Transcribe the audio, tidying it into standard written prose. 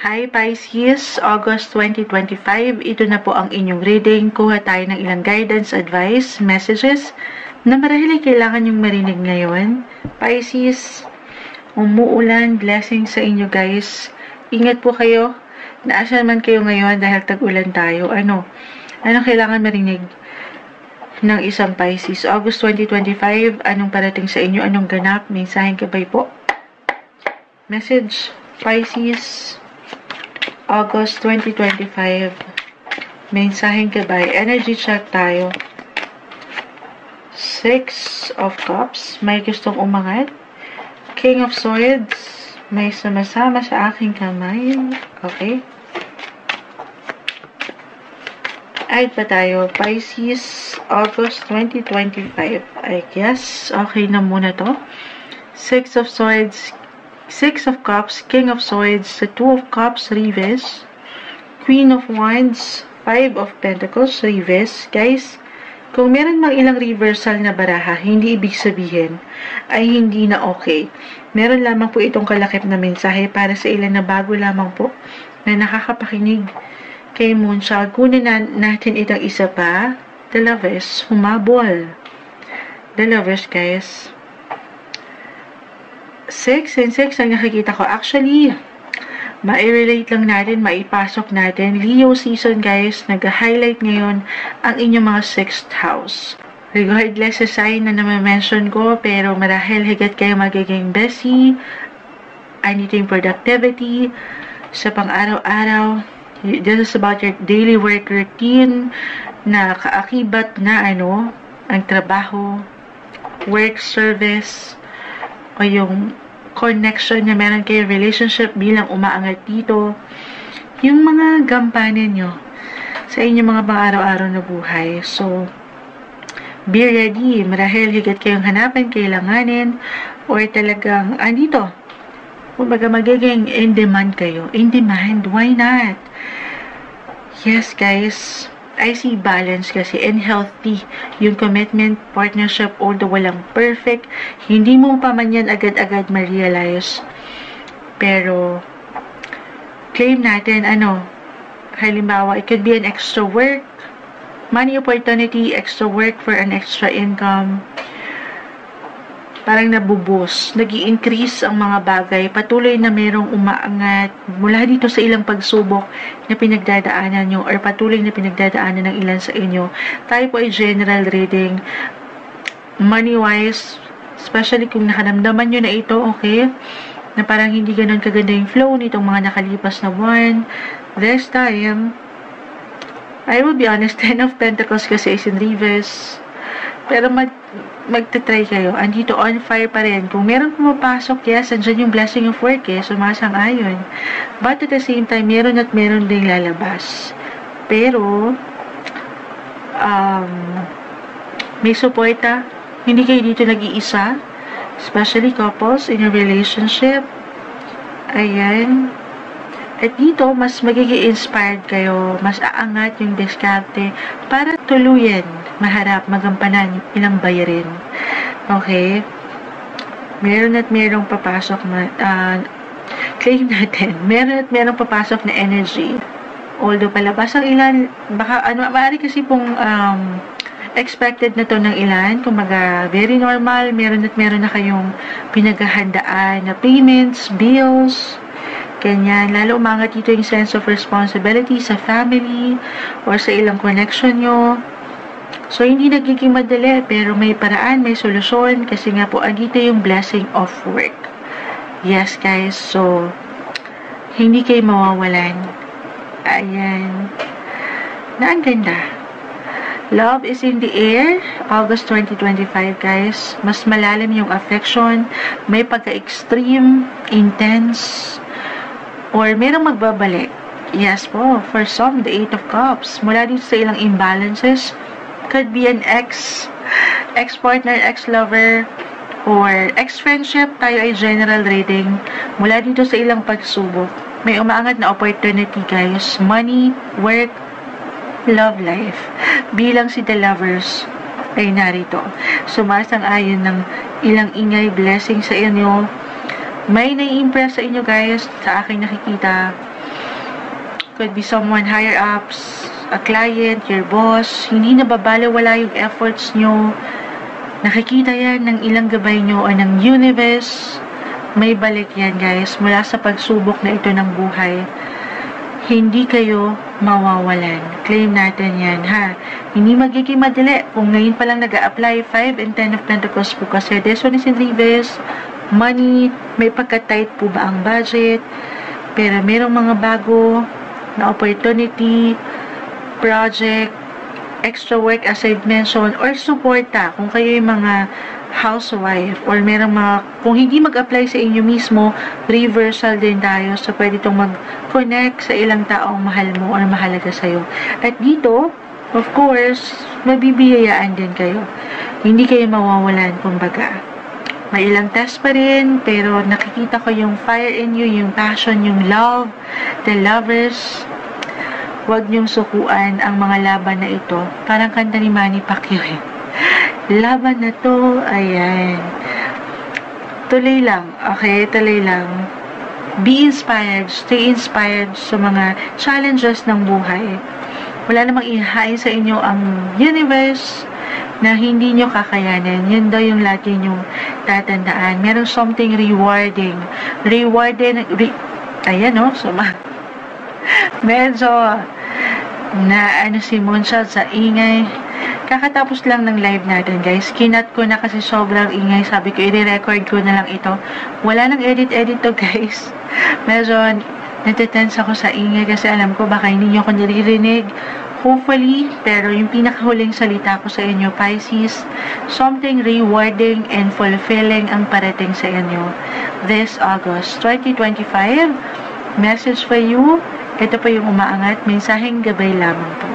Hi Pisces, August 2025. Ito na po ang inyong reading. Kuha tayo ng ilang guidance, advice, messages na marahil ay kailangan yung marinig ngayon. Pisces, umuulan, blessing sa inyo guys. Ingat po kayo. Naasan man kayo ngayon dahil tag-ulan tayo. Ano kailangan marinig ng isang Pisces? August 2025, anong parating sa inyo? Anong ganap? Mensaheng gabay po. Message, Pisces. August 2025. Mensaheng gabay. Energy check tayo. 6 of Cups. May gustong umangat. King of Swords. May sumasama sa aking kamay. Okay. Add pa tayo. Pisces. August 2025. I guess. Okay na muna to. 6 of Swords. 6 of Cups, King of Swords, the 2 of Cups, Reverse, Queen of Wands, 5 of Pentacles, Reverse. Guys, kung meron mang ilang reversal na baraha, hindi ibig sabihin ay hindi na okay. Meron lamang po itong kalakip na mensahe para sa ilan na bago lamang po na nakakapakinig kay Moonchild. Kunin natin itong isa pa. The Lovers, humabol. The Lovers, guys. 6 and 6 ang nakikita ko. Actually, mai-relate lang natin, maipasok natin. Leo season guys, nag-highlight ngayon ang inyong mga 6th house. Regardless sa sign na naman-mention ko, pero marahil higit kayo magiging busy. Andito yung productivity sa pang-araw-araw. This is about your daily work routine na kaakibat na ang trabaho, work, service, o yung connection na meron kayo, relationship bilang umaangat dito. Yung mga gampanin nyo sa inyong mga pang-araw-araw na buhay. So, be ready. Marahil higit kayong hanapan, kailanganin, or talagang, andito. Kumbaga magiging in demand kayo. In demand, why not? Yes, guys. I see balance kasi and healthy yung commitment, partnership, although walang perfect, hindi mo pa man yan agad-agad ma-realize. Pero, claim natin, halimbawa, it could be an extra work, money opportunity, extra work for an extra income, parang nabuboost, nag-i-increase ang mga bagay, patuloy na merong umaangat mula dito sa ilang pagsubok na pinagdadaanan nyo or patuloy na pinagdadaanan ng ilan sa inyo. Tayo po ay general reading. Money-wise, especially kung nakaramdaman nyo na ito, okay, na parang hindi ganun kaganda yung flow nitong mga nakalipas na buwan. This time, I will be honest, 10 of Pentacles kasi is in reverse. Pero magta-try kayo. Andito on fire pa rin. Kung meron pumapasok, yes, andyan yung blessing of work sumasang-ayon. But at the same time, meron at meron ding lalabas. Pero, may suporta. Hindi kayo dito nag-iisa. Especially couples in a relationship. Ayan. At dito, mas magiging inspired kayo, mas aangat yung diskarte para tuluyan, maharap, magampanan, ilang bayarin. Okay? Meron at merong papasok na, claim natin, meron at merong papasok na energy. Although palabas ang ilan, baka, maaari kasi pong, expected na to ng ilan, kumaga, very normal, meron at meron na kayong pinaghahandaan na payments, bills, ganyan. Lalo umangat dito yung sense of responsibility sa family or sa ilang connection nyo. So, hindi nagiging madali pero may paraan, may solusyon kasi nga po andito yung blessing of work. Yes, guys. So, hindi kayo mawawalan. Ayan. Na ang ganda. Love is in the air. August 2025, guys. Mas malalim yung affection. May pagka-extreme, intense, or merong magbabalik. Yes po, for some, the 8 of Cups. Mula dito sa ilang imbalances, could be an ex-partner, ex-lover, or ex-friendship. Tayo ay general reading. Mula dito sa ilang pagsubok, may umaangat na opportunity, guys. Money, work, love life. Bilang si The Lovers ay narito. Sumasang-ayon ng ilang ingay, blessing sa inyo. May nai-impress sa inyo guys, sa aking nakikita. could be someone higher ups, a client, your boss. Hindi nababalewala yung efforts nyo. Nakikita yan ng ilang gabay nyo o ng universe. May balik yan, guys, mula sa pagsubok na ito ng buhay. Hindi kayo mawawalan. Claim natin yan, ha? Hindi magiging madali. Kung ngayon pa lang nag-a-apply 5 and 10 of Pentacles po kasi this one is in reverse. Money, may pagka-tight po ba ang budget? Pero merong mga bago na opportunity, project, extra work as I've mentioned, or suporta kung kayo yung mga housewife or merong mga, kung hindi mag-apply sa inyo mismo, reversal din tayo. So, pwede itong mag-connect sa ilang taong mahal mo or mahalaga sa'yo. At dito, of course, mabibiyayaan din kayo. Hindi kayo mawawalan, kumbaga. May ilang test pa rin, pero nakikita ko yung fire in you, yung passion, yung love, the lovers. Huwag niyong sukuan ang mga laban na ito. Parang kanta ni Manny Pacquiao. Laban na to, ayan. Tuloy lang, okay? Tuloy lang. Be inspired, stay inspired sa mga challenges ng buhay. Wala namang ihain sa inyo ang universe na hindi nyo kakayanin. Yun daw yung lagi nyo tatandaan. Meron something rewarding. Ayan, no? So, medyo na ano si Moonshot sa ingay. Kakatapos lang ng live natin, guys. Kinat ko na kasi sobrang ingay. Sabi ko, i-record ko na lang ito. Wala nang edit-edit to, guys. Medyo natitense ako sa ingay kasi alam ko baka hindi nyo ako naririnig. Hopefully, pero yung pinakahuling salita ko sa inyo, Pisces, something rewarding and fulfilling ang parating sa inyo this August 2025. Message for you. Ito po yung umaangat. Mensaheng gabay lamang po.